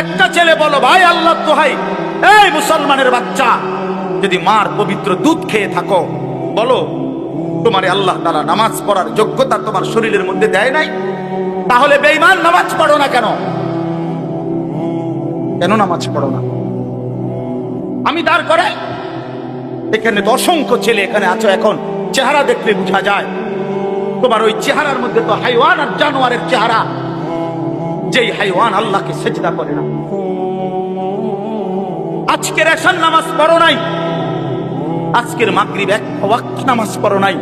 একটা ছেলে বলো, ভাই আল্লাহ দোহাই, এই মুসলমানের বাচ্চা, যদি মার পবিত্র দুধ খেয়ে থাকো, বলো তোমারে আল্লাহ তাআলা নামাজ পড়ার যোগ্যতা তোমার শরীরের মধ্যে দেয় নাই? তাহলে বেঈমান নামাজ পড়ো না কেন? কেন নামাজ পড়ো না? আমি দাঁড় করে এখানে তো অসংখ্য ছেলে এখানে আছো, এখন চেহারা দেখলে বোঝা যায় তোমার ওই চেহারার মধ্যে তো হাইওয়ান আর জানোয়ারের চেহারা। যেই হাইওয়ান আল্লাহকে সেজদা করে না। আজকের এশার নামাজ পড়ো নাই, আজকের মাগরিব এক ওয়াক্ত নামাজ পড়ো নাই,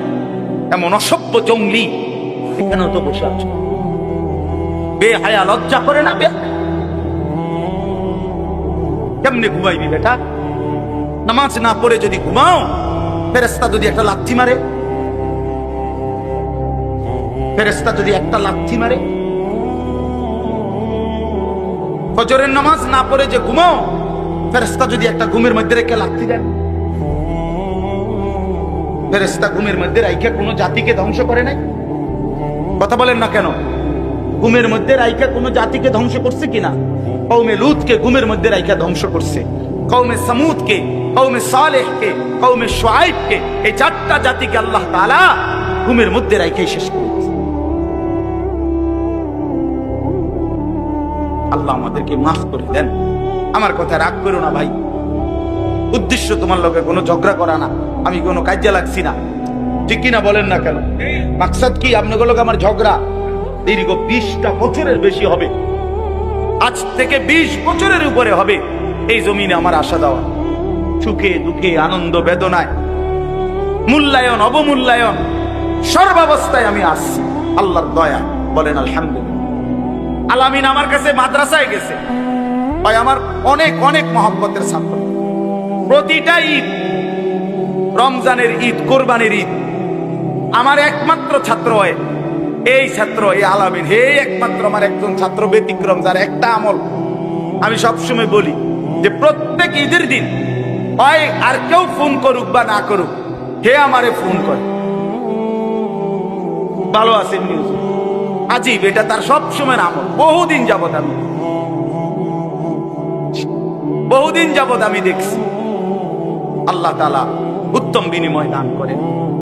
এমন অসভ্য জঙ্গলি এখানেও তো বসে আছো। বেহায়া, লজ্জা করে না? কেমনে ঘুমাইবি বেটা? নামাজ না পড়ে যদি ঘুমাও, ফেরেশতা যদি একটা লাথি মারে, ফেরেশতা যদি একটা লাথি মারে, ফজরের নামাজ না পড়ে যে ঘুমাও, ফেরেশতা যদি একটা ঘুমের মধ্যে রেখে লাথি দেন। ফেরেশতা ঘুমের মধ্যে রাইখা কোনো জাতিকে ধ্বংস করে নাই? কথা বলেন না কেন? ঘুমের মধ্যে রাইখা কোনো জাতিকে ধ্বংস করছে কিনা? কওমে লুতকে ঘুমের মধ্যে রাইখা ধ্বংস করছে, কওমে সামুদকে, কওমে সালেহকে, কওমে শুআইবকে, এই চারটা জাতিকে আল্লাহ তাআলা ঘুমের মধ্যে রাইখাই শেষ করেছে। আল্লাহ আমাদেরকে মাফ করে দেন। আমার কথা রাগ করো না ভাই, উদ্দেশ্য তোমার লগে কোনো ঝগড়া করা না, আমি কোনো কাজে লাগছি না, ঠিক কিনা বলেন না কেন? মাকসাদ কি আপনাদের লগে আমার ঝগড়া? দীর্ঘ 20টা বছরের বেশি হবে, আজ থেকে 20 বছরের উপরে হবে এই জমিনে আমার আশা দেওয়া। সুখে দুঃখে, আনন্দ বেদনায়, মূল্যায়ন অবমূল্যায়ন, সর্বাবস্থায় আমি আসছি আল্লাহর দয়া। বলেন আলহামদুলিল্লাহ। আলামিন আমার কাছে মাদ্রাসায় গেছে, ভাই আমার অনেক অনেক মহব্বতের ছাত্র। প্রতিটা ঈদ, রমজানের ঈদ, কোরবানির ঈদ, আমার একমাত্র ছাত্র হয় এই ছাত্র, এই আলামিন, হে একমাত্র আমার একজন ছাত্র ব্যতিক্রম, যার একটা আমল আমি সবসময় বলি যে প্রত্যেক ঈদের দিন হয় আর কেউ ফোন করুক বা না করুক, হে আমারে ফোন করে, ভালো আছেন নিউজ, আজিব, এটা তার সবসময় আমল। বহুদিন যাবত আমি দেখছি। আল্লাহ তাআলা উত্তম বিনিময় দান করেন।